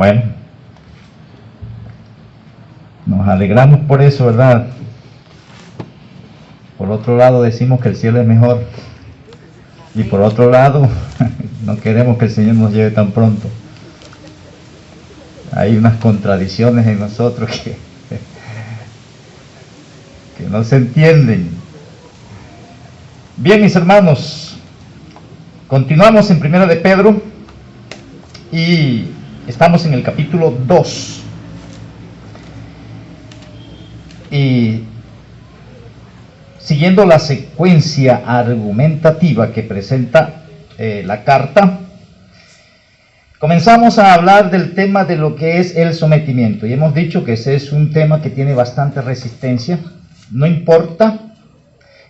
Bueno, nos alegramos por eso, ¿verdad? Por otro lado decimos que el cielo es mejor, y por otro lado no queremos que el Señor nos lleve tan pronto. Hay unas contradicciones en nosotros que no se entienden. Bien, mis hermanos, continuamos en 1 de Pedro y estamos en el capítulo 2. Y siguiendo la secuencia argumentativa que presenta la carta, comenzamos a hablar del tema de lo que es el sometimiento. Y hemos dicho que ese es un tema que tiene bastante resistencia. No importa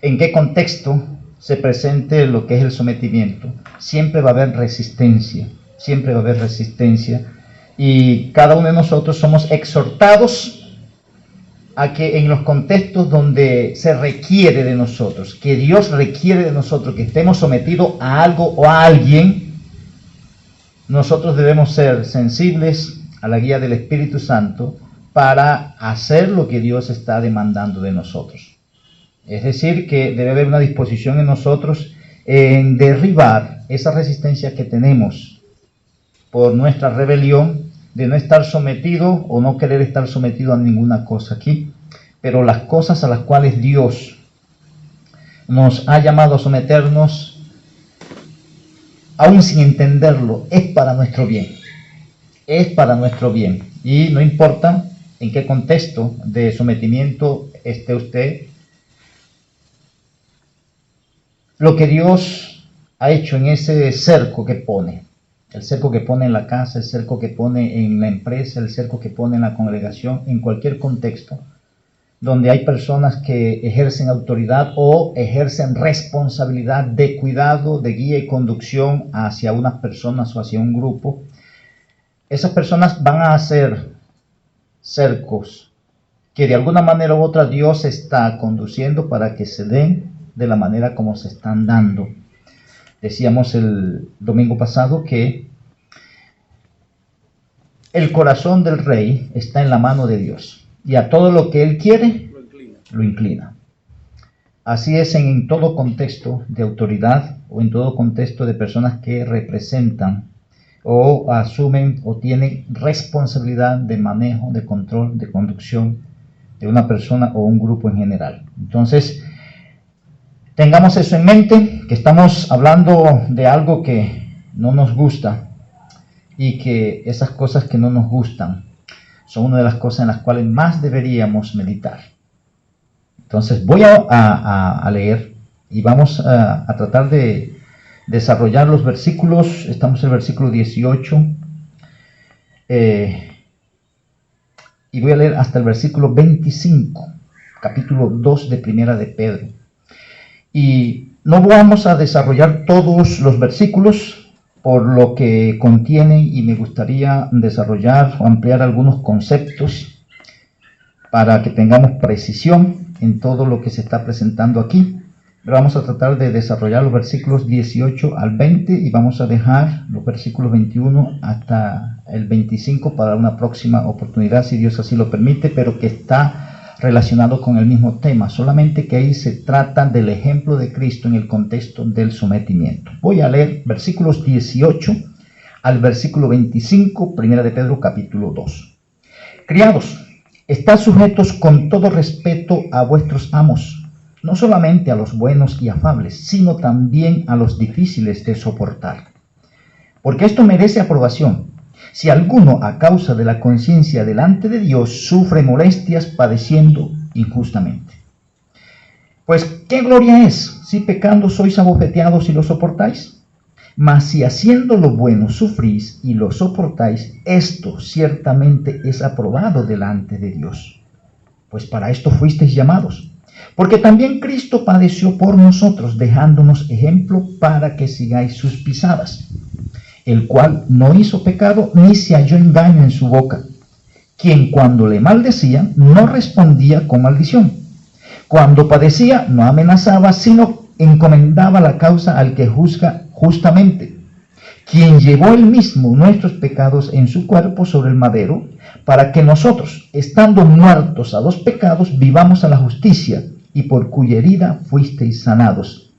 en qué contexto se presente lo que es el sometimiento, siempre va a haber resistencia, siempre va a haber resistencia. Y cada uno de nosotros somos exhortados a que en los contextos donde se requiere de nosotros, que Dios requiere de nosotros, que estemos sometidos a algo o a alguien, nosotros debemos ser sensibles a la guía del Espíritu Santo para hacer lo que Dios está demandando de nosotros. Es decir, que debe haber una disposición en nosotros en derribar esa resistencia que tenemos por nuestra rebelión, de no estar sometido o no querer estar sometido a ninguna cosa aquí. Pero las cosas a las cuales Dios nos ha llamado a someternos, aún sin entenderlo, es para nuestro bien. Es para nuestro bien. Y no importa en qué contexto de sometimiento esté usted, lo que Dios ha hecho en ese cerco que pone, el cerco que pone en la casa, el cerco que pone en la empresa, el cerco que pone en la congregación, en cualquier contexto donde hay personas que ejercen autoridad o ejercen responsabilidad de cuidado, de guía y conducción hacia unas personas o hacia un grupo, esas personas van a hacer cercos que de alguna manera u otra Dios está conduciendo para que se den de la manera como se están dando. Decíamos el domingo pasado que el corazón del rey está en la mano de Dios y a todo lo que él quiere lo inclina. Así es en todo contexto de autoridad o en todo contexto de personas que representan o asumen o tienen responsabilidad de manejo, de control, de conducción de una persona o un grupo en general. Entonces, tengamos eso en mente, que estamos hablando de algo que no nos gusta y que esas cosas que no nos gustan son una de las cosas en las cuales más deberíamos meditar. Entonces voy a leer y vamos a tratar de desarrollar los versículos. Estamos en el versículo 18 y voy a leer hasta el versículo 25, capítulo 2 de Primera de Pedro. Y no vamos a desarrollar todos los versículos por lo que contienen y me gustaría desarrollar o ampliar algunos conceptos para que tengamos precisión en todo lo que se está presentando aquí. Pero vamos a tratar de desarrollar los versículos 18 al 20 y vamos a dejar los versículos 21 hasta el 25 para una próxima oportunidad, si Dios así lo permite, pero que está relacionado con el mismo tema, solamente que ahí se trata del ejemplo de Cristo en el contexto del sometimiento. Voy a leer versículos 18 al versículo 25, Primera de Pedro capítulo 2. Criados, estad sujetos con todo respeto a vuestros amos, no solamente a los buenos y afables, sino también a los difíciles de soportar. Porque esto merece aprobación. Si alguno a causa de la conciencia delante de Dios sufre molestias padeciendo injustamente. Pues ¿qué gloria es si pecando sois abofeteados y lo soportáis? Mas si haciendo lo bueno sufrís y lo soportáis, esto ciertamente es aprobado delante de Dios. Pues para esto fuisteis llamados. Porque también Cristo padeció por nosotros, dejándonos ejemplo para que sigáis sus pisadas, el cual no hizo pecado ni se halló engaño en su boca, quien cuando le maldecían no respondía con maldición, cuando padecía no amenazaba, sino encomendaba la causa al que juzga justamente, quien llevó él mismo nuestros pecados en su cuerpo sobre el madero, para que nosotros, estando muertos a los pecados, vivamos a la justicia, y por cuya herida fuisteis sanados.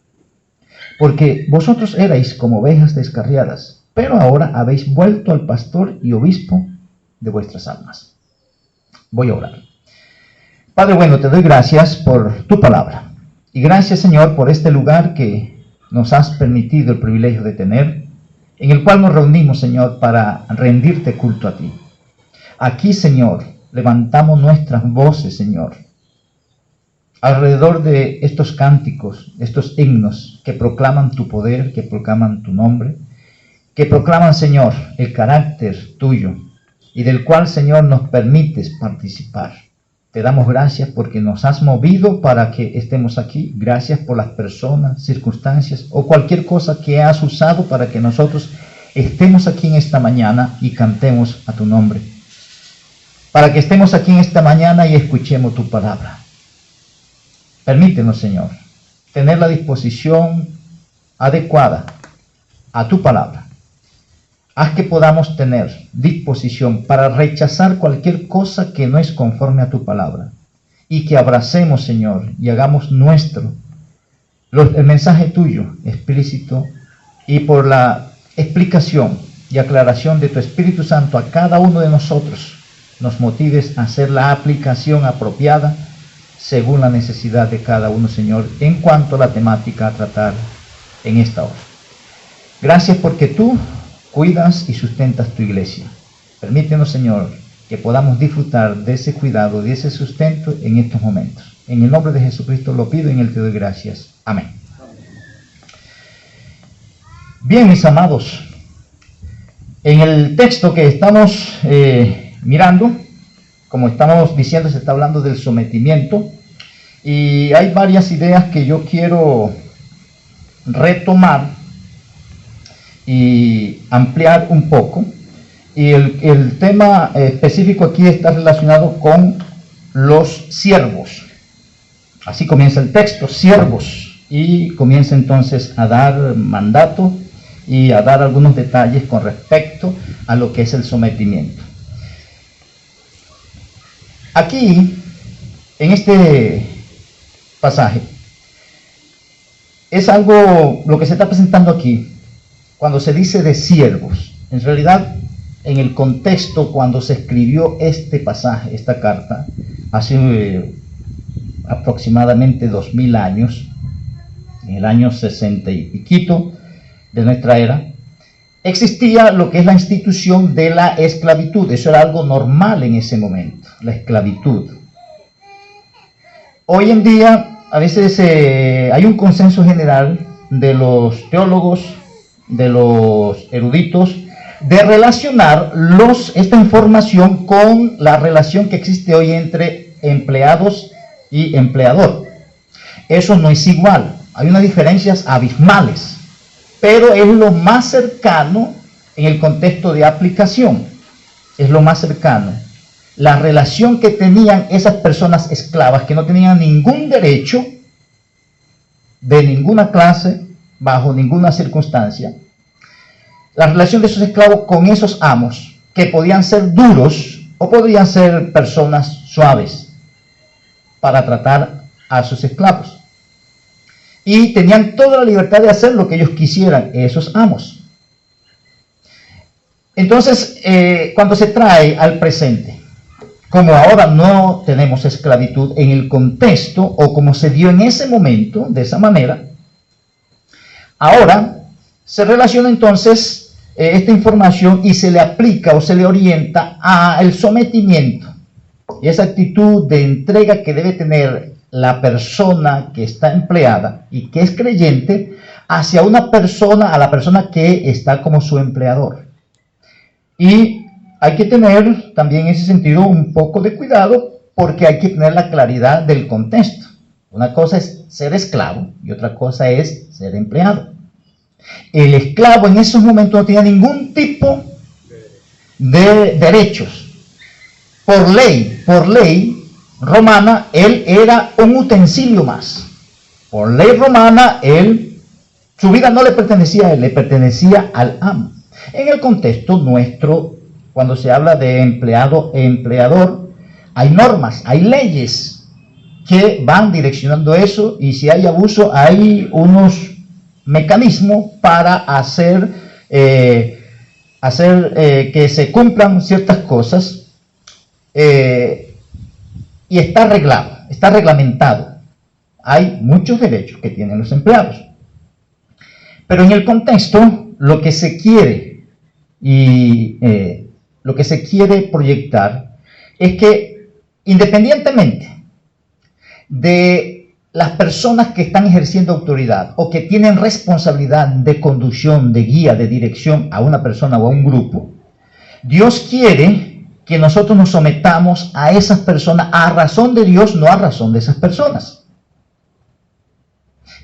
Porque vosotros erais como ovejas descarriadas, pero ahora habéis vuelto al pastor y obispo de vuestras almas. Voy a orar. Padre bueno, te doy gracias por tu palabra. Y gracias, Señor, por este lugar que nos has permitido el privilegio de tener, en el cual nos reunimos, Señor, para rendirte culto a ti. Aquí, Señor, levantamos nuestras voces, Señor, alrededor de estos cánticos, estos himnos que proclaman tu poder, que proclaman tu nombre, que proclaman, Señor, el carácter tuyo, y del cual, Señor, nos permites participar. Te damos gracias porque nos has movido para que estemos aquí. Gracias por las personas, circunstancias o cualquier cosa que has usado para que nosotros estemos aquí en esta mañana y cantemos a tu nombre. Para que estemos aquí en esta mañana y escuchemos tu palabra. Permítenos, Señor, tener la disposición adecuada a tu palabra. Haz que podamos tener disposición para rechazar cualquier cosa que no es conforme a tu palabra. Y que abracemos, Señor, y hagamos nuestro el mensaje tuyo explícito, y por la explicación y aclaración de tu Espíritu Santo a cada uno de nosotros, nos motives a hacer la aplicación apropiada según la necesidad de cada uno, Señor, en cuanto a la temática a tratar en esta hora. Gracias porque tú cuidas y sustentas tu iglesia. Permítenos, Señor, que podamos disfrutar de ese cuidado, de ese sustento en estos momentos. En el nombre de Jesucristo lo pido y en él te doy gracias. Amén. Bien, mis amados, en el texto que estamos mirando, como estamos diciendo, se está hablando del sometimiento, y hay varias ideas que yo quiero retomar y ampliar un poco. Y el tema específico aquí está relacionado con los siervos. Así comienza el texto, siervos, y comienza entonces a dar mandato y a dar algunos detalles con respecto a lo que es el sometimiento. Aquí, en este pasaje, es algo, lo que se está presentando aquí, cuando se dice de siervos. En realidad, en el contexto, cuando se escribió este pasaje, esta carta, hace aproximadamente 2000 años, en el año 60 y piquito de nuestra era, existía lo que es la institución de la esclavitud. Eso era algo normal en ese momento, la esclavitud. Hoy en día, a veces hay un consenso general de los teólogos, de los eruditos, de relacionar esta información con la relación que existe hoy entre empleados y empleador. Eso no es igual, hay unas diferencias abismales, pero es lo más cercano en el contexto de aplicación, es lo más cercano. La relación que tenían esas personas esclavas que no tenían ningún derecho de ninguna clase, bajo ninguna circunstancia, la relación de esos esclavos con esos amos, que podían ser duros o podían ser personas suaves para tratar a sus esclavos. Y tenían toda la libertad de hacer lo que ellos quisieran, esos amos. Entonces, cuando se trae al presente, como ahora no tenemos esclavitud en el contexto, o como se dio en ese momento, de esa manera, ahora se relaciona entonces esta información y se le aplica o se le orienta al sometimiento. Y esa actitud de entrega que debe tener la persona que está empleada y que es creyente hacia una persona, a la persona que está como su empleador. Y hay que tener también en ese sentido un poco de cuidado, porque hay que tener la claridad del contexto. Una cosa es ser esclavo y otra cosa es ser empleado. El esclavo en esos momentos no tenía ningún tipo de derechos. Por ley romana, él era un utensilio más. Por ley romana, su vida no le pertenecía a él, le pertenecía al amo. En el contexto nuestro, cuando se habla de empleado e empleador, hay normas, hay leyes que van direccionando eso, y si hay abuso hay unos mecanismos para hacer que se cumplan ciertas cosas, y está arreglado, está reglamentado. Hay muchos derechos que tienen los empleados, pero en el contexto lo que se quiere lo que se quiere proyectar es que, independientemente de las personas que están ejerciendo autoridad o que tienen responsabilidad de conducción, de guía, de dirección a una persona o a un grupo, Dios quiere que nosotros nos sometamos a esas personas a razón de Dios, no a razón de esas personas.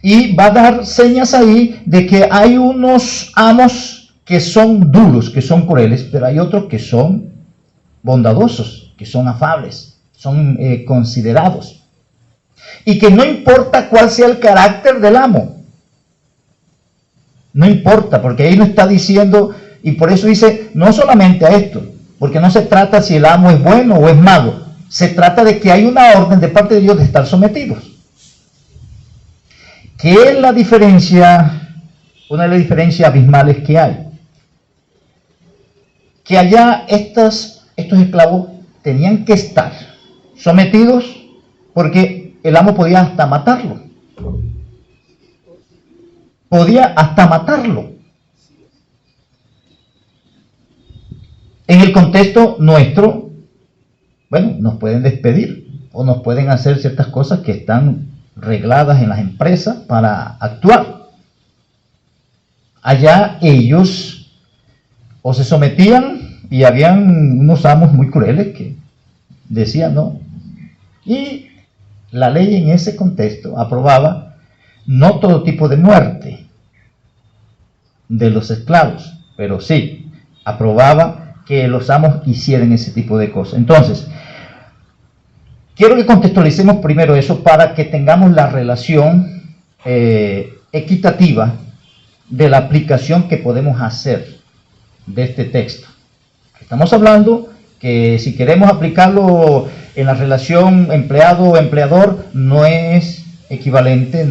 Y va a dar señas ahí de que hay unos amos que son duros, que son crueles, pero hay otros que son bondadosos, que son afables, son considerados. Y que no importa cuál sea el carácter del amo, no importa, porque ahí no está diciendo, y por eso dice, no solamente a esto, porque no se trata si el amo es bueno o es malo, se trata de que hay una orden de parte de Dios de estar sometidos. ¿Qué es la diferencia? Una de las diferencias abismales que hay. Que allá estos esclavos tenían que estar sometidos porque el amo podía hasta matarlo. Podía hasta matarlo. En el contexto nuestro, bueno, nos pueden despedir o nos pueden hacer ciertas cosas que están regladas en las empresas para actuar. Allá ellos o se sometían, y habían unos amos muy crueles que decían no. Y la ley en ese contexto aprobaba no todo tipo de muerte de los esclavos, pero sí aprobaba que los amos hicieran ese tipo de cosas. Entonces, quiero que contextualicemos primero eso para que tengamos la relación equitativa de la aplicación que podemos hacer de este texto. Estamos hablando que si queremos aplicarlo en la relación empleado-empleador, no es equivalente,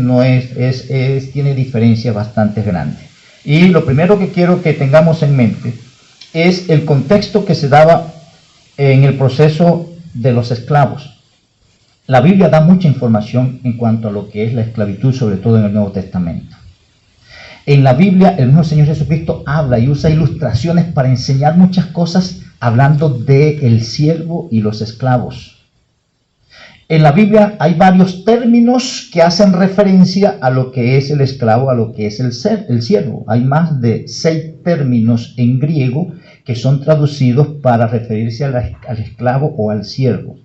tiene diferencias bastante grandes. Y lo primero que quiero que tengamos en mente es el contexto que se daba en el proceso de los esclavos. La Biblia da mucha información en cuanto a lo que es la esclavitud, sobre todo en el Nuevo Testamento. En la Biblia, el mismo Señor Jesucristo habla y usa ilustraciones para enseñar muchas cosas, hablando del siervo y los esclavos. En la Biblia hay varios términos que hacen referencia a lo que es el esclavo, a lo que es el siervo. Hay más de 6 términos en griego que son traducidos para referirse al esclavo o al siervo.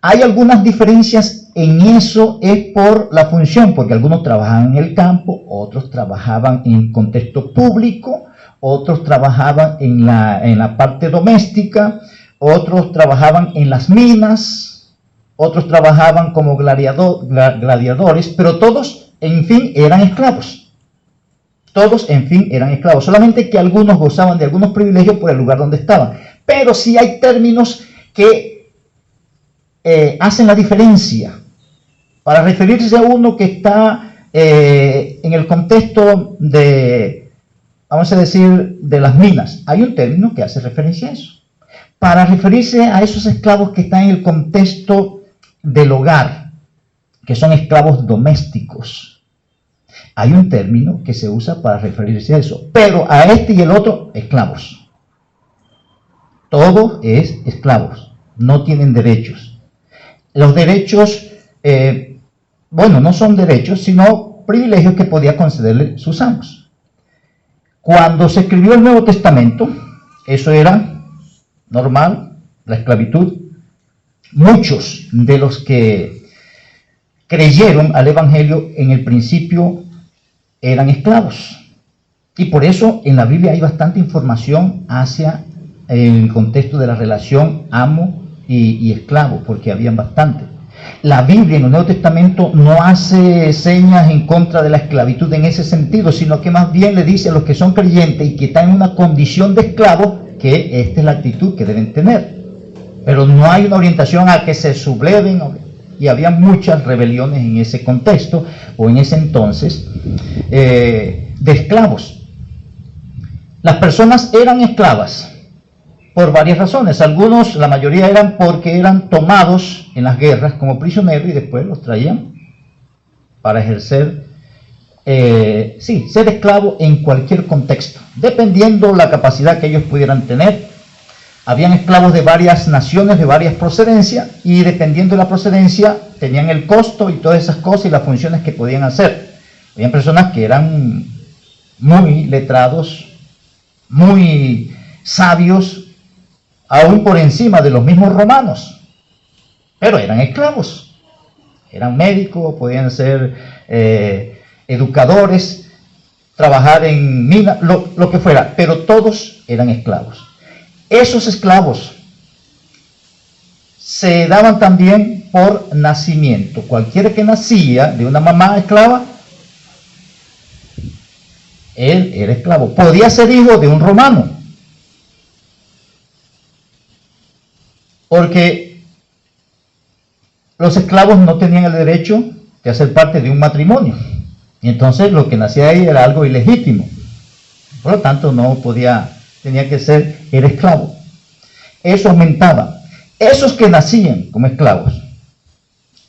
Hay algunas diferencias en eso, es por la función, porque algunos trabajaban en el campo, otros trabajaban en contexto público, otros trabajaban en la parte doméstica, otros trabajaban en las minas, otros trabajaban como gladiadores, pero todos, en fin, eran esclavos. Todos, en fin, eran esclavos, solamente que algunos gozaban de algunos privilegios por el lugar donde estaban. Pero sí hay términos que hacen la diferencia para referirse a uno que está en el contexto de, vamos a decir, de las minas. Hay un término que hace referencia a eso. Para referirse a esos esclavos que están en el contexto del hogar, que son esclavos domésticos, hay un término que se usa para referirse a eso. Pero a este y el otro, esclavos. Todo es esclavos, no tienen derechos. Los derechos, no son derechos, sino privilegios que podía concederle sus amos. Cuando se escribió el Nuevo Testamento, eso era normal, la esclavitud. Muchos de los que creyeron al Evangelio en el principio eran esclavos. Y por eso en la Biblia hay bastante información hacia el contexto de la relación amo y esclavo, porque habían bastante. La Biblia en el Nuevo Testamento no hace señas en contra de la esclavitud en ese sentido, sino que más bien le dice a los que son creyentes y que están en una condición de esclavos que esta es la actitud que deben tener. Pero no hay una orientación a que se subleven, y había muchas rebeliones en ese contexto o en ese entonces de esclavos. Las personas eran esclavas por varias razones. Algunos, la mayoría eran porque eran tomados en las guerras como prisioneros y después los traían para ejercer, ser esclavo en cualquier contexto, dependiendo la capacidad que ellos pudieran tener. Habían esclavos de varias naciones, de varias procedencias, y dependiendo de la procedencia tenían el costo y todas esas cosas y las funciones que podían hacer. Habían personas que eran muy letrados, muy sabios, aún por encima de los mismos romanos, pero eran esclavos. Eran médicos, podían ser educadores, trabajar en minas, lo que fuera, pero todos eran esclavos. Esos esclavos se daban también por nacimiento. Cualquiera que nacía de una mamá esclava, él era esclavo. Podía ser hijo de un romano, porque los esclavos no tenían el derecho de hacer parte de un matrimonio. Y entonces lo que nacía ahí era algo ilegítimo. Por lo tanto, no podía, tenía que ser, era esclavo. Eso aumentaba. Esos que nacían como esclavos,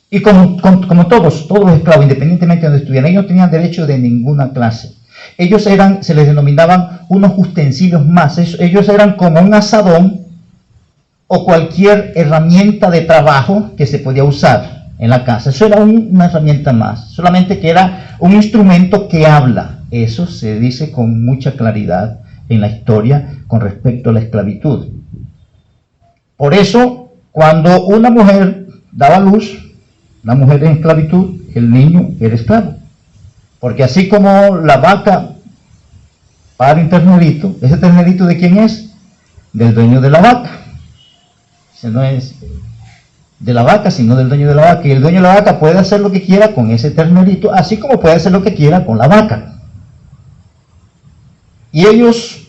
y como todos los esclavos, independientemente de donde estuvieran, ellos no tenían derecho de ninguna clase. Ellos eran, se les denominaban unos utensilios más. Ellos eran como un asadón o cualquier herramienta de trabajo que se podía usar en la casa. Eso era una herramienta más, solamente que era un instrumento que habla. Eso se dice con mucha claridad en la historia con respecto a la esclavitud. Por eso, cuando una mujer daba luz, una mujer en esclavitud, el niño era esclavo. Porque así como la vaca para un ternerito, ¿ese ternerito de quién es? Del dueño de la vaca. Ese no es de la vaca, sino del dueño de la vaca. Y el dueño de la vaca puede hacer lo que quiera con ese ternerito, así como puede hacer lo que quiera con la vaca. Y ellos,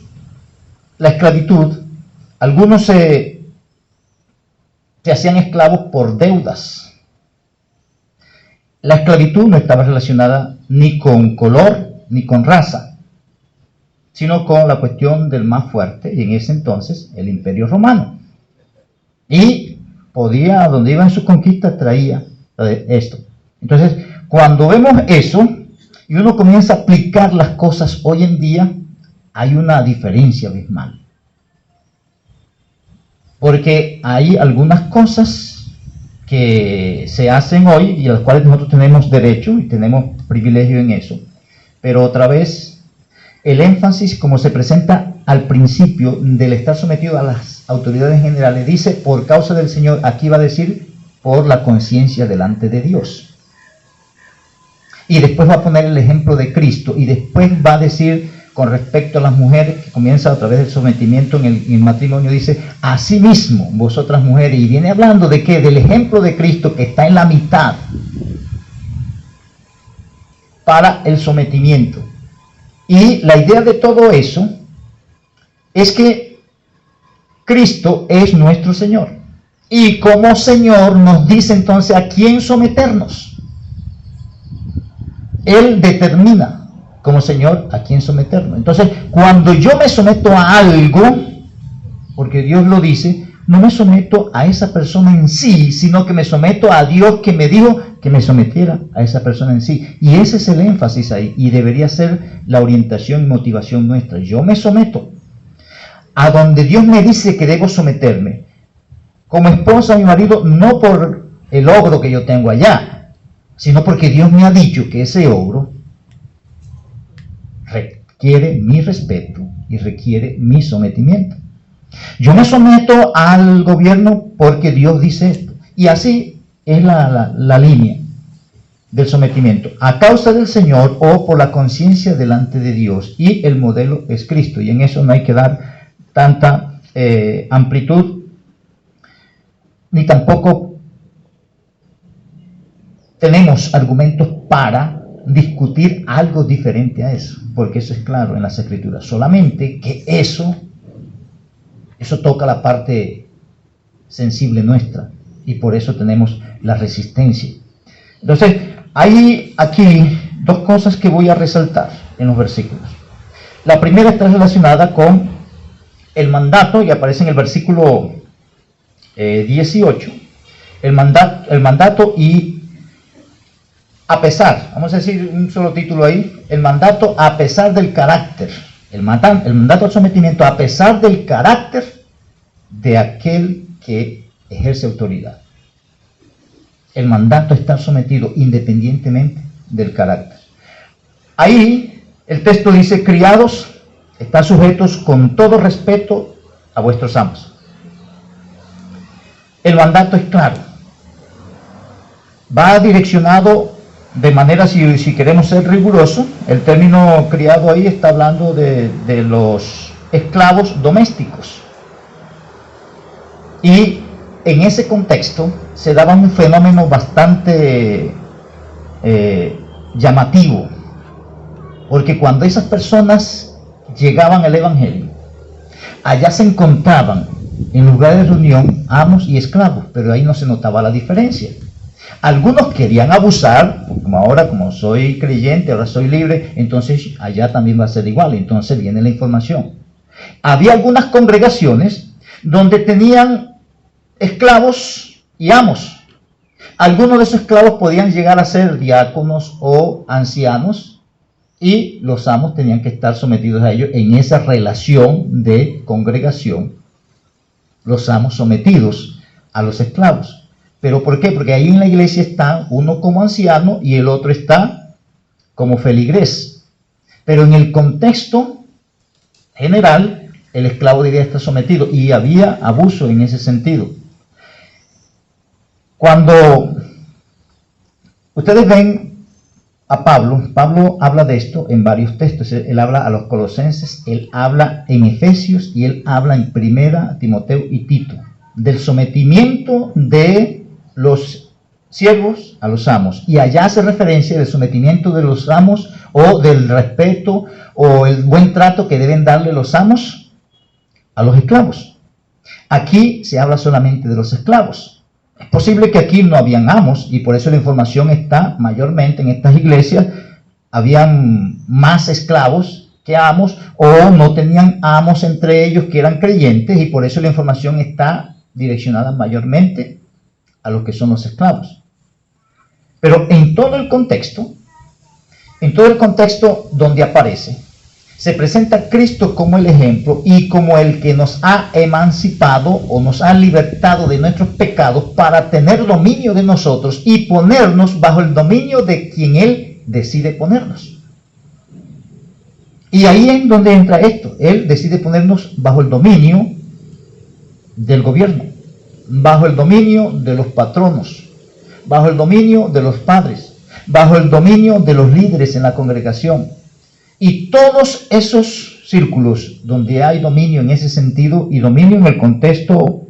la esclavitud, algunos se hacían esclavos por deudas. La esclavitud no estaba relacionada ni con color ni con raza, sino con la cuestión del más fuerte, y en ese entonces el Imperio Romano. Y podía, donde iba en sus conquistas, traía esto. Entonces, cuando vemos eso, y uno comienza a aplicar las cosas hoy en día, hay una diferencia abismal. Porque hay algunas cosas que se hacen hoy y a las cuales nosotros tenemos derecho y tenemos privilegio en eso. Pero otra vez, el énfasis como se presenta al principio del estar sometido a las autoridades generales, dice por causa del Señor, aquí va a decir por la conciencia delante de Dios. Y después va a poner el ejemplo de Cristo y después va a decir con respecto a las mujeres, que comienza a través del sometimiento en el matrimonio, dice, asimismo, vosotras mujeres, y viene hablando de qué, del ejemplo de Cristo que está en la mitad para el sometimiento. Y la idea de todo eso es que Cristo es nuestro Señor. Y como Señor nos dice entonces a quién someternos. Él determina como Señor a quién someternos. Entonces, cuando yo me someto a algo, porque Dios lo dice, no me someto a esa persona en sí, sino que me someto a Dios que me dijo que me sometiera a esa persona en sí. Y ese es el énfasis ahí, y debería ser la orientación y motivación nuestra. Yo me someto a donde Dios me dice que debo someterme, como esposa a mi marido, no por el ogro que yo tengo allá, sino porque Dios me ha dicho que ese ogro requiere mi respeto y requiere mi sometimiento. Yo me someto al gobierno porque Dios dice esto. Y así es la línea del sometimiento. A causa del Señor o por la conciencia delante de Dios. Y el modelo es Cristo. Y en eso no hay que dar tanta amplitud, ni tampoco tenemos argumentos para discutir algo diferente a eso, porque eso es claro en las Escrituras, solamente que eso toca la parte sensible nuestra, y por eso tenemos la resistencia. Entonces, hay aquí dos cosas que voy a resaltar en los versículos. La primera está relacionada con el mandato, y aparece en el versículo 18, el mandato y a pesar, vamos a decir un solo título ahí, el mandato a pesar del carácter, el mandato al sometimiento a pesar del carácter de aquel que ejerce autoridad. El mandato está sometido independientemente del carácter. Ahí el texto dice: criados, están sujetos con todo respeto a vuestros amos. El mandato es claro. Va direccionado de manera, si queremos ser rigurosos, el término criado ahí está hablando de los esclavos domésticos. Y en ese contexto se daba un fenómeno bastante llamativo, porque cuando esas personas llegaban al Evangelio, allá se encontraban en lugar de reunión amos y esclavos, pero ahí no se notaba la diferencia. Algunos querían abusar, como ahora, como soy creyente, ahora soy libre, entonces allá también va a ser igual, entonces viene la información. Había algunas congregaciones donde tenían esclavos y amos. Algunos de esos esclavos podían llegar a ser diáconos o ancianos, y los amos tenían que estar sometidos a ellos en esa relación de congregación. Los amos sometidos a los esclavos. ¿Pero por qué? Porque ahí en la iglesia está uno como anciano y el otro está como feligrés. Pero en el contexto general, el esclavo debía estar sometido, y había abuso en ese sentido. Cuando ustedes ven a Pablo habla de esto en varios textos. Él habla a los colosenses, él habla en Efesios y él habla en Primera, Timoteo y Tito, del sometimiento de los siervos a los amos, y allá hace referencia del sometimiento de los amos, o del respeto o el buen trato que deben darle los amos a los esclavos. Aquí se habla solamente de los esclavos. Es posible que aquí no habían amos, y por eso la información está mayormente en estas iglesias. Habían más esclavos que amos, o no tenían amos entre ellos que eran creyentes, y por eso la información está direccionada mayormente a lo que son los esclavos. Pero en todo el contexto donde aparece, se presenta a Cristo como el ejemplo y como el que nos ha emancipado o nos ha libertado de nuestros pecados para tener dominio de nosotros y ponernos bajo el dominio de quien Él decide ponernos. Y ahí es donde entra esto. Él decide ponernos bajo el dominio del gobierno, bajo el dominio de los patronos, bajo el dominio de los padres, bajo el dominio de los líderes en la congregación. Y todos esos círculos donde hay dominio en ese sentido, y dominio en el contexto,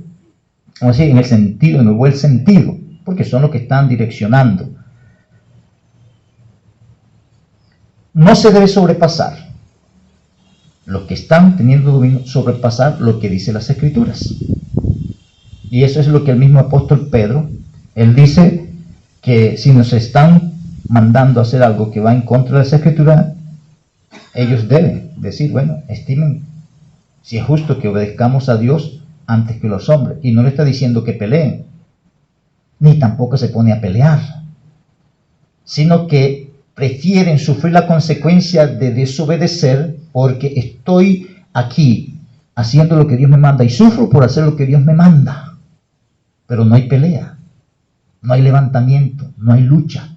en el sentido, en el buen sentido, porque son los que están direccionando, no se debe sobrepasar. Los que están teniendo dominio, sobrepasar lo que dice las Escrituras. Y eso es lo que el mismo apóstol Pedro, él dice que si nos están mandando a hacer algo que va en contra de las Escrituras, ellos deben decir, bueno, estimen si es justo que obedezcamos a Dios antes que los hombres. Y no le está diciendo que peleen, ni tampoco se pone a pelear, sino que prefieren sufrir la consecuencia de desobedecer, porque estoy aquí haciendo lo que Dios me manda y sufro por hacer lo que Dios me manda. Pero no hay pelea, no hay levantamiento, no hay lucha,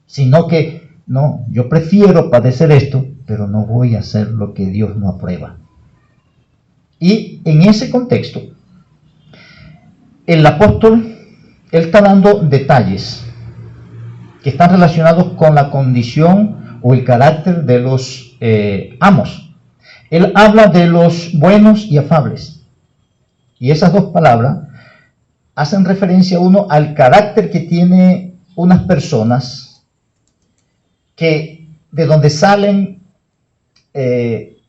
sino que no, yo prefiero padecer esto, pero no voy a hacer lo que Dios no aprueba. Y en ese contexto, el apóstol, él está dando detalles que están relacionados con la condición o el carácter de los amos. Él habla de los buenos y afables. Y esas dos palabras hacen referencia, uno, al carácter que tiene unas personas que de donde salen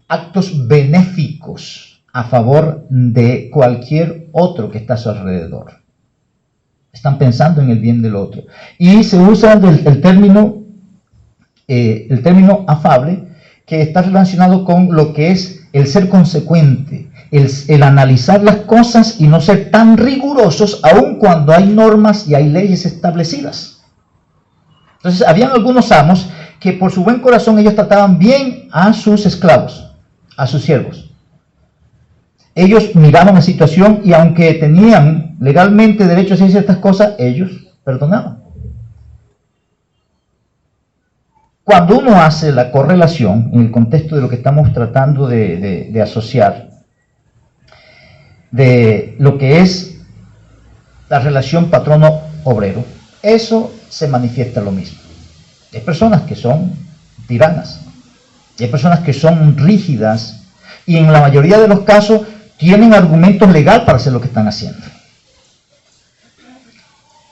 actos benéficos a favor de cualquier otro que está a su alrededor. Están pensando en el bien del otro. Y se usa el término afable, que está relacionado con lo que es el ser consecuente, el analizar las cosas y no ser tan rigurosos, aun cuando hay normas y hay leyes establecidas. Entonces, habían algunos amos que por su buen corazón ellos trataban bien a sus esclavos, a sus siervos. Ellos miraban la situación y aunque tenían legalmente derecho a hacer ciertas cosas, ellos perdonaban. Cuando uno hace la correlación en el contexto de lo que estamos tratando de asociar, de lo que es la relación patrono-obrero, eso se manifiesta lo mismo. Hay personas que son tiranas, hay personas que son rígidas y en la mayoría de los casos tienen argumentos legales para hacer lo que están haciendo.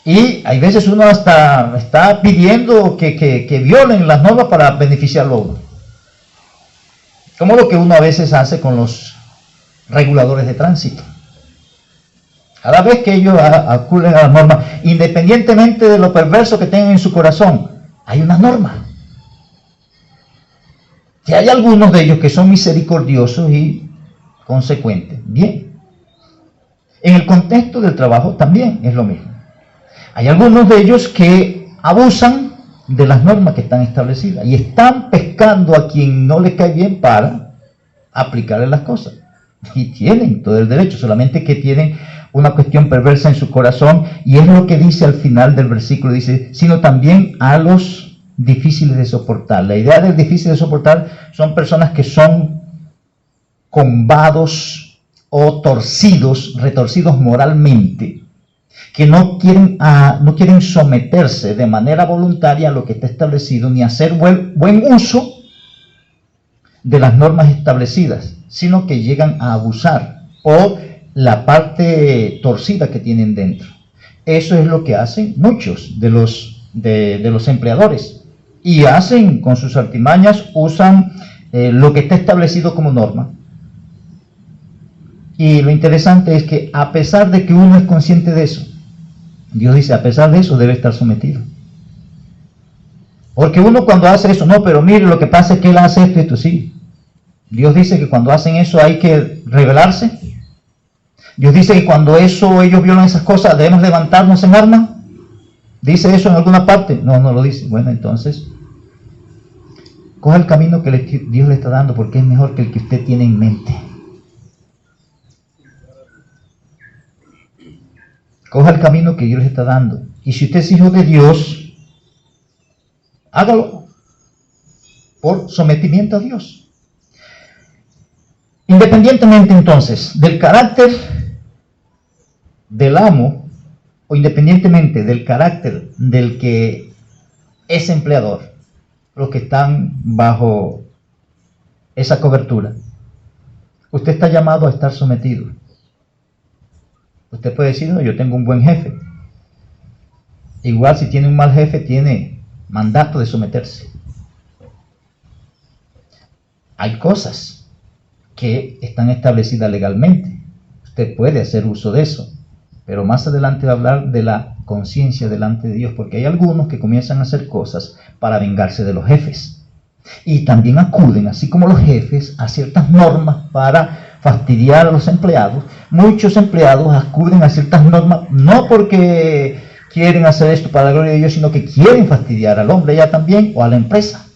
Y hay veces uno hasta está pidiendo que violen las normas para beneficiarlo a uno. Como lo que uno a veces hace con los reguladores de tránsito. Cada vez que ellos acuden a las normas, independientemente de lo perverso que tengan en su corazón, hay una norma. Que hay algunos de ellos que son misericordiosos y consecuentes. Bien. En el contexto del trabajo también es lo mismo. Hay algunos de ellos que abusan de las normas que están establecidas y están pescando a quien no les cae bien para aplicarle las cosas. Y tienen todo el derecho, solamente que tienen una cuestión perversa en su corazón, y es lo que dice al final del versículo, dice, sino también a los difíciles de soportar. La idea de difícil de soportar son personas que son combados o retorcidos moralmente, que no quieren someterse de manera voluntaria a lo que está establecido, ni hacer buen uso de las normas establecidas, sino que llegan a abusar, o la parte torcida que tienen dentro. Eso es lo que hacen muchos de los empleadores, y hacen con sus artimañas, usan lo que está establecido como norma. Y lo interesante es que a pesar de que uno es consciente de eso, Dios dice, a pesar de eso debe estar sometido. Porque uno cuando hace eso, no, pero mire, lo que pasa es que él hace esto y esto, sí. Dios dice que cuando hacen eso hay que rebelarse. Dios dice que cuando ellos violan esas cosas debemos levantarnos en armas. ¿Dice eso en alguna parte? No, no lo dice. Bueno, entonces, coja el camino que Dios le está dando, porque es mejor que el que usted tiene en mente. Coja el camino que Dios le está dando. Y si usted es hijo de Dios, hágalo por sometimiento a Dios. Independientemente entonces del carácter del amo, o independientemente del carácter del que es empleador, los que están bajo esa cobertura, usted está llamado a estar sometido. Usted puede decir, no, yo tengo un buen jefe. Igual si tiene un mal jefe, tiene mandato de someterse. Hay cosas que están establecidas legalmente. Usted puede hacer uso de eso. Pero más adelante va a hablar de la conciencia delante de Dios, porque hay algunos que comienzan a hacer cosas para vengarse de los jefes. Y también acuden, así como los jefes, a ciertas normas para fastidiar a los empleados. Muchos empleados acuden a ciertas normas, no porque quieren hacer esto para la gloria de Dios, sino que quieren fastidiar al hombre ya también, o a la empresa.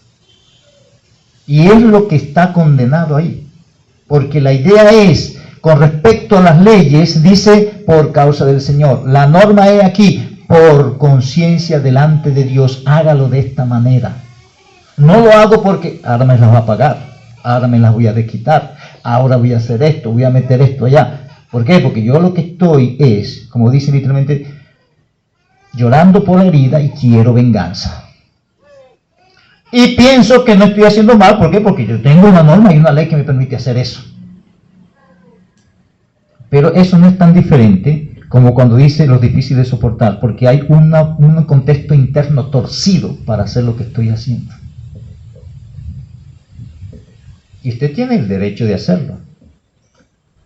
Y es lo que está condenado ahí. Porque la idea es, con respecto a las leyes, dice, por causa del Señor. La norma es aquí, por conciencia delante de Dios, hágalo de esta manera. No lo hago porque ahora me las va a pagar, ahora me las voy a desquitar, ahora voy a hacer esto, voy a meter esto allá. ¿Por qué? Porque yo lo que estoy es, como dice literalmente, llorando por la herida y quiero venganza. Y pienso que no estoy haciendo mal, ¿por qué? Porque yo tengo una norma y una ley que me permite hacer eso. Pero eso no es tan diferente como cuando dice lo difícil de soportar, porque hay un contexto interno torcido para hacer lo que estoy haciendo. Y usted tiene el derecho de hacerlo.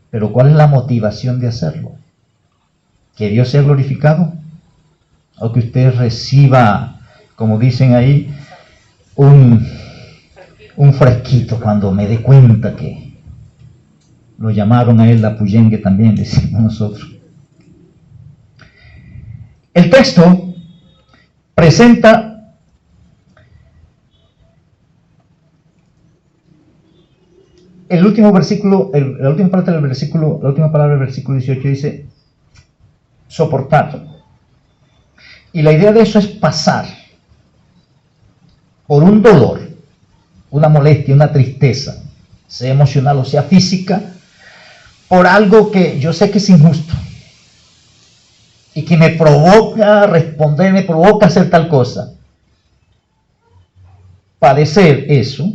Pero ¿cuál es la motivación de hacerlo? ¿Que Dios sea glorificado? ¿O que usted reciba, como dicen ahí, un fresquito cuando me dé cuenta que lo llamaron a él la puyengue también, decimos nosotros? El texto presenta el último versículo, la última parte del versículo, la última palabra del versículo 18 dice soportar. Y la idea de eso es pasar por un dolor, una molestia, una tristeza, sea emocional o sea física, por algo que yo sé que es injusto y que me provoca responder, me provoca hacer tal cosa. Padecer eso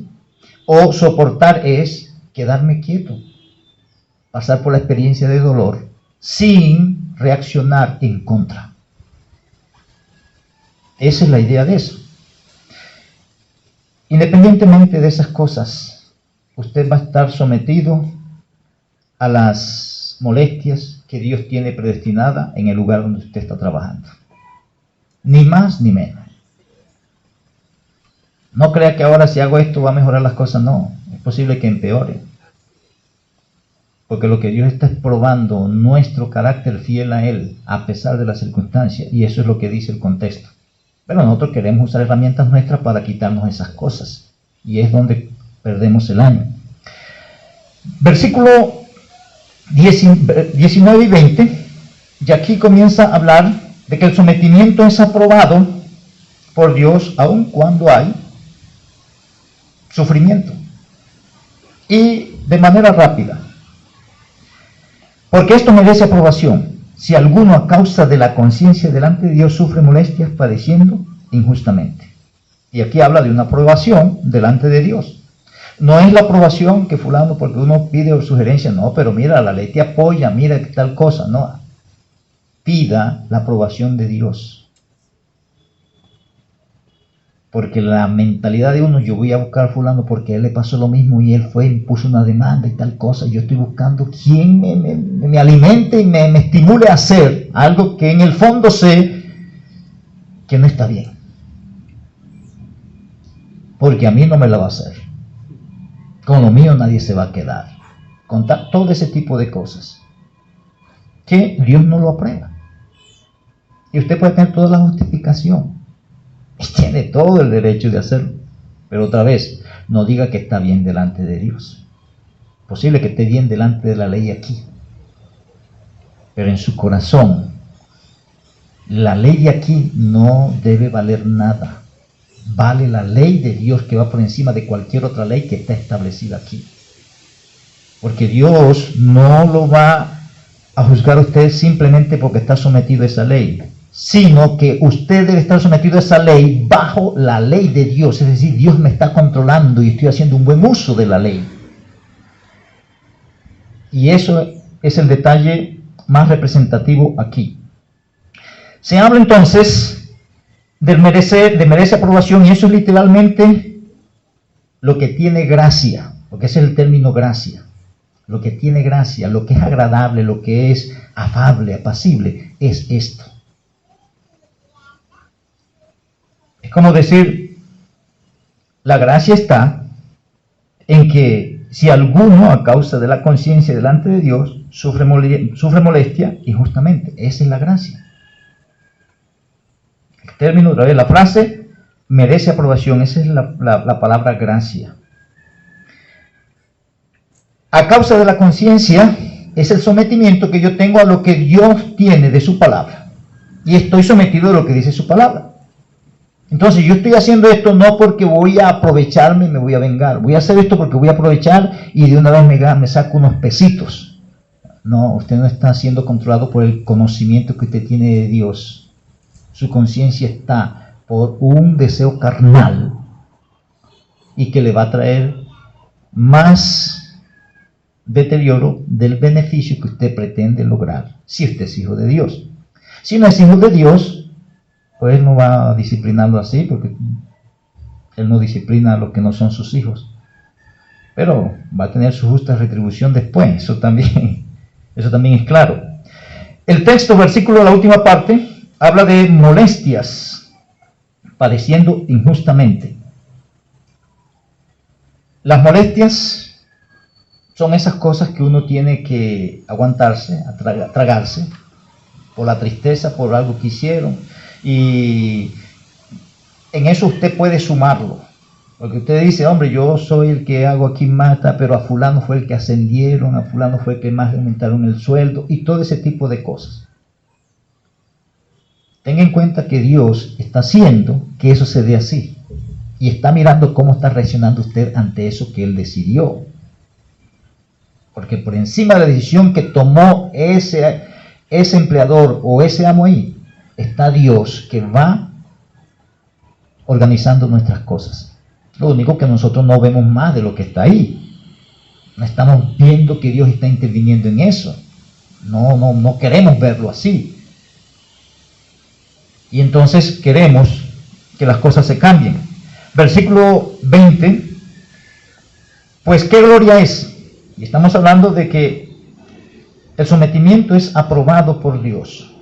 o soportar es quedarme quieto, pasar por la experiencia de dolor sin reaccionar en contra. Esa es la idea de eso. Independientemente de esas cosas, usted va a estar sometido a las molestias que Dios tiene predestinada en el lugar donde usted está trabajando. Ni más ni menos. No crea que ahora si hago esto va a mejorar las cosas, no. Es posible que empeore. Porque lo que Dios está es probando nuestro carácter fiel a Él, a pesar de las circunstancias. Y eso es lo que dice el contexto. Pero nosotros queremos usar herramientas nuestras para quitarnos esas cosas. Y es donde perdemos el ánimo. Versículo 19 y 20. Y aquí comienza a hablar de que el sometimiento es aprobado por Dios aun cuando hay sufrimiento. Y de manera rápida. Porque esto merece aprobación, si alguno a causa de la conciencia delante de Dios sufre molestias padeciendo injustamente. Y aquí habla de una aprobación delante de Dios. No es la aprobación que fulano, porque uno pide sugerencia, no, pero mira, la ley te apoya, mira tal cosa, no. Pida la aprobación de Dios. Porque la mentalidad de uno, yo voy a buscar a fulano porque a él le pasó lo mismo y él fue y puso una demanda y tal cosa. Yo estoy buscando quien me alimente y me estimule a hacer algo que en el fondo sé que no está bien. Porque a mí no me la va a hacer. Con lo mío nadie se va a quedar. Con todo ese tipo de cosas que Dios no lo aprueba. Y usted puede tener toda la justificación. Y tiene todo el derecho de hacerlo. Pero otra vez, no diga que está bien delante de Dios. Posible que esté bien delante de la ley aquí. Pero en su corazón, la ley de aquí no debe valer nada. Vale la ley de Dios que va por encima de cualquier otra ley que está establecida aquí. Porque Dios no lo va a juzgar a usted simplemente porque está sometido a esa ley, sino que usted debe estar sometido a esa ley bajo la ley de Dios. Es decir, Dios me está controlando y estoy haciendo un buen uso de la ley. Y eso es el detalle más representativo aquí. Se habla entonces de merece aprobación, y eso es literalmente lo que tiene gracia, porque ese es el término gracia. Lo que tiene gracia, lo que es agradable, lo que es afable, apacible, es esto. Es como decir, la gracia está en que si alguno a causa de la conciencia delante de Dios sufre molestia injustamente, esa es la gracia. El término, otra vez, la frase merece aprobación, esa es la palabra gracia. A causa de la conciencia es el sometimiento que yo tengo a lo que Dios tiene de su palabra. Y estoy sometido a lo que dice su palabra. Entonces yo estoy haciendo esto no porque voy a aprovecharme y me voy a vengar. Voy a hacer esto porque voy a aprovechar y de una vez me saco unos pesitos. No, usted no está siendo controlado por el conocimiento que usted tiene de Dios. Su conciencia está por un deseo carnal y que le va a traer más deterioro del beneficio que usted pretende lograr, si usted es hijo de Dios. Si no es hijo de Dios, pues no va a disciplinarlo así, porque Él no disciplina a los que no son sus hijos. Pero va a tener su justa retribución después, eso también es claro. El texto, versículo de la última parte, habla de molestias, padeciendo injustamente. Las molestias son esas cosas que uno tiene que aguantarse, tragarse, por la tristeza, por algo que hicieron, y en eso usted puede sumarlo, porque usted dice, hombre, yo soy el que hago aquí mata, pero a fulano fue el que ascendieron, a fulano fue el que más aumentaron el sueldo, y todo ese tipo de cosas. Tenga en cuenta que Dios está haciendo que eso se dé así, y está mirando cómo está reaccionando usted ante eso que Él decidió. Porque por encima de la decisión que tomó ese empleador o ese amo ahí, está Dios que va organizando nuestras cosas. Lo único que nosotros no vemos más de lo que está ahí. No estamos viendo que Dios está interviniendo en eso. No queremos verlo así. Y entonces queremos que las cosas se cambien. Versículo 20. Pues qué gloria es. Y estamos hablando de que el sometimiento es aprobado por Dios,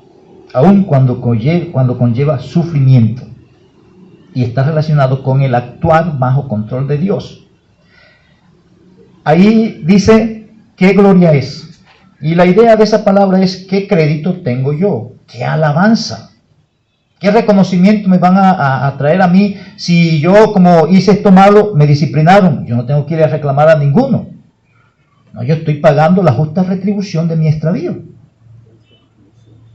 aun cuando conlleva sufrimiento, y está relacionado con el actuar bajo control de Dios. Ahí dice, ¿qué gloria es? Y la idea de esa palabra es, ¿qué crédito tengo yo? ¿Qué alabanza? ¿Qué reconocimiento me van a traer a mí si yo, como hice esto malo, me disciplinaron? Yo no tengo que ir a reclamar a ninguno. No, yo estoy pagando la justa retribución de mi extravío.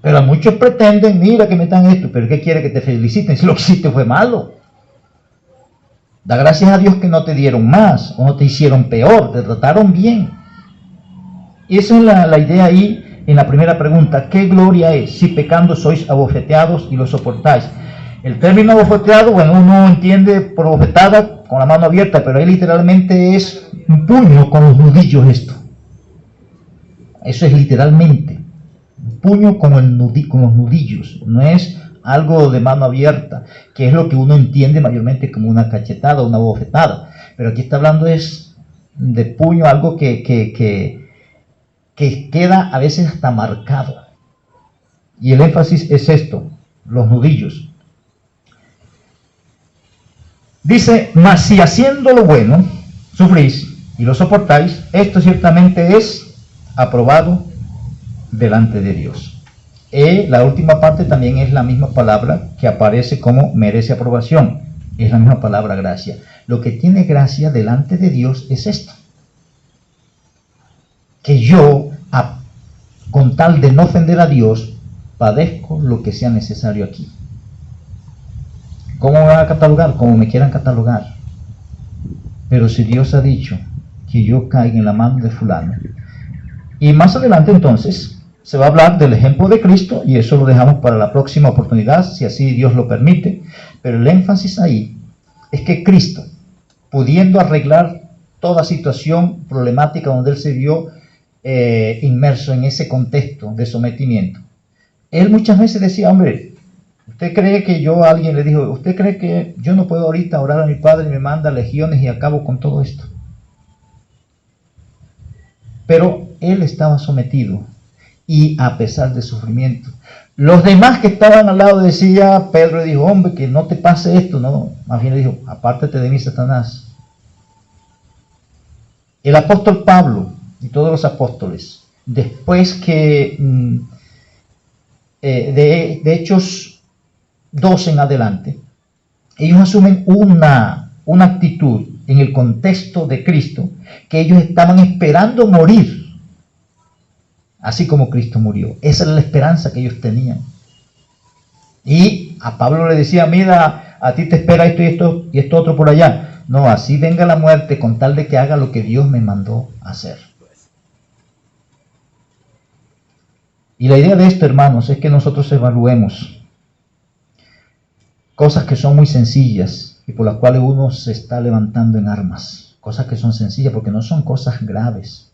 Pero muchos pretenden, mira que me dan esto, pero ¿qué quiere que te feliciten si lo que hiciste fue malo? Da gracias a Dios que no te dieron más, o no te hicieron peor, te trataron bien. Y esa es la idea ahí en la primera pregunta. ¿Qué gloria es si pecando sois abofeteados y lo soportáis? El término abofeteado, bueno, uno entiende por abofetada con la mano abierta, pero ahí literalmente es un puño con los nudillos esto. Eso es literalmente. Un puño con los nudillos. No es algo de mano abierta, que es lo que uno entiende mayormente como una cachetada, una bofetada. Pero aquí está hablando es de puño, algo que queda a veces hasta marcado. Y el énfasis es esto, los nudillos. Dice, mas si haciendo lo bueno sufrís y lo soportáis, esto ciertamente es aprobado delante de Dios. La última parte también es la misma palabra que aparece como merece aprobación. Es la misma palabra gracia. Lo que tiene gracia delante de Dios es esto. Que yo, con tal de no ofender a Dios, padezco lo que sea necesario aquí. ¿Cómo me van a catalogar? Como me quieran catalogar. Pero si Dios ha dicho que yo caiga en la mano de fulano. Y más adelante entonces se va a hablar del ejemplo de Cristo, y eso lo dejamos para la próxima oportunidad, si así Dios lo permite. Pero el énfasis ahí es que Cristo, pudiendo arreglar toda situación problemática donde Él se vio inmerso en ese contexto de sometimiento, Él muchas veces decía, hombre, ¿usted cree que alguien le dijo, ¿usted cree que yo no puedo ahorita orar a mi Padre y me manda legiones y acabo con todo esto? Pero Él estaba sometido, y a pesar de sufrimiento. Los demás que estaban al lado decía, Pedro dijo, hombre, que no te pase esto, no. Más bien le dijo, apártate de mí, Satanás. El apóstol Pablo y todos los apóstoles, después que de Hechos 12 en adelante, ellos asumen una actitud en el contexto de Cristo, que ellos estaban esperando morir, así como Cristo murió. Esa era la esperanza que ellos tenían. Y a Pablo le decía, mira, a ti te espera esto y esto otro por allá. No, así venga la muerte con tal de que haga lo que Dios me mandó hacer. Y la idea de esto, hermanos, es que nosotros evaluemos cosas que son muy sencillas y por las cuales uno se está levantando en armas. Cosas que son sencillas porque no son cosas graves.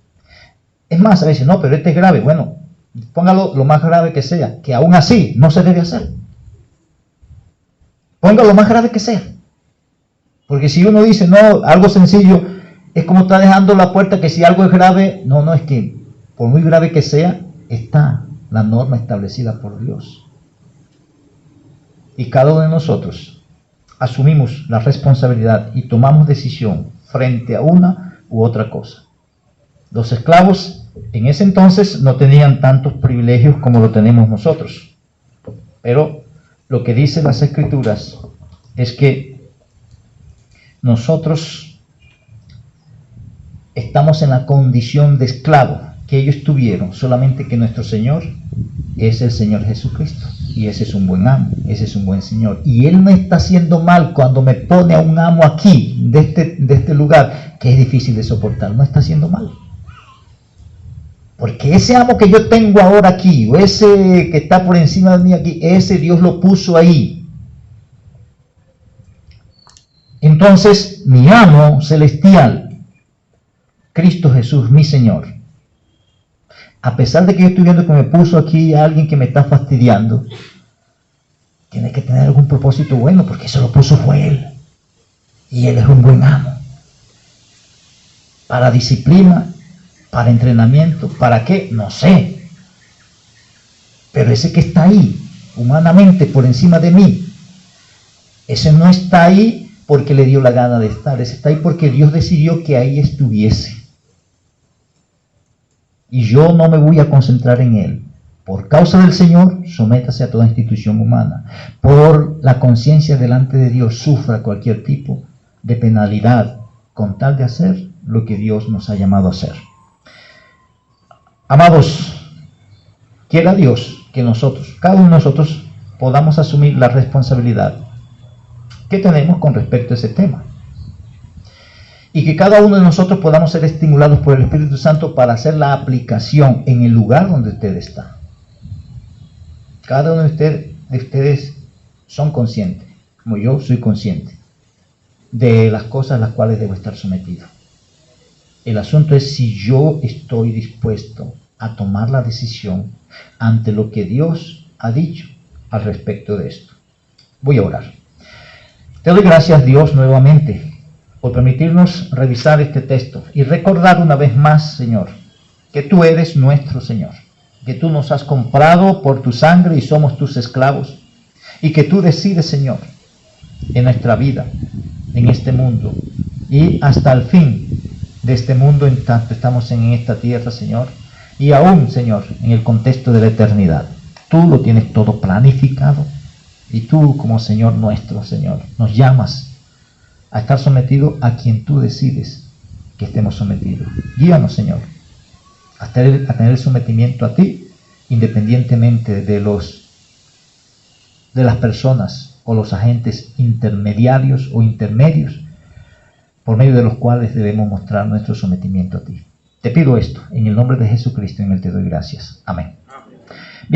Es más, a veces, no, pero este es grave. Bueno, póngalo lo más grave que sea, que aún así no se debe hacer. Póngalo lo más grave que sea. Porque si uno dice, no, algo sencillo, es como está dejando la puerta que si algo es grave, no, es que por muy grave que sea, está la norma establecida por Dios. Y cada uno de nosotros asumimos la responsabilidad y tomamos decisión frente a una u otra cosa. Los esclavos en ese entonces no tenían tantos privilegios como lo tenemos nosotros. Pero lo que dicen las Escrituras es que nosotros estamos en la condición de esclavo que ellos tuvieron, solamente que nuestro Señor es el Señor Jesucristo. Y ese es un buen amo, ese es un buen Señor. Y Él no está haciendo mal cuando me pone a un amo aquí, de este lugar, que es difícil de soportar. No está haciendo mal. Porque ese amo que yo tengo ahora aquí, o ese que está por encima de mí aquí, ese Dios lo puso ahí. Entonces, mi amo celestial, Cristo Jesús, mi Señor, a pesar de que yo estoy viendo que me puso aquí a alguien que me está fastidiando, tiene que tener algún propósito bueno, porque se lo puso fue Él. Y Él es un buen amo. Para disciplina, para entrenamiento, ¿para qué? No sé. Pero ese que está ahí, humanamente, por encima de mí, ese no está ahí porque le dio la gana de estar, ese está ahí porque Dios decidió que ahí estuviese. Y yo no me voy a concentrar en él. Por causa del Señor, sométase a toda institución humana. Por la conciencia delante de Dios, sufra cualquier tipo de penalidad con tal de hacer lo que Dios nos ha llamado a hacer. Amados, quiera Dios que nosotros, cada uno de nosotros, podamos asumir la responsabilidad que tenemos con respecto a ese tema. Y que cada uno de nosotros podamos ser estimulados por el Espíritu Santo para hacer la aplicación en el lugar donde usted está. Cada uno de ustedes son conscientes, como yo soy consciente, de las cosas a las cuales debo estar sometido. El asunto es si yo estoy dispuesto a tomar la decisión ante lo que Dios ha dicho al respecto de esto. Voy a orar. Te doy gracias, Dios, nuevamente, por permitirnos revisar este texto y recordar una vez más, Señor, que tú eres nuestro Señor, que tú nos has comprado por tu sangre y somos tus esclavos, y que tú decides, Señor, en nuestra vida, en este mundo, y hasta el fin de este mundo en tanto estamos en esta tierra, Señor, y aún, Señor, en el contexto de la eternidad. Tú lo tienes todo planificado, y tú, como Señor nuestro, Señor, nos llamas a estar sometido a quien tú decides que estemos sometidos. Guíanos, Señor, a tener el sometimiento a ti, independientemente de las personas o los agentes intermediarios o intermedios por medio de los cuales debemos mostrar nuestro sometimiento a ti. Te pido esto en el nombre de Jesucristo, en el te doy gracias. Amén.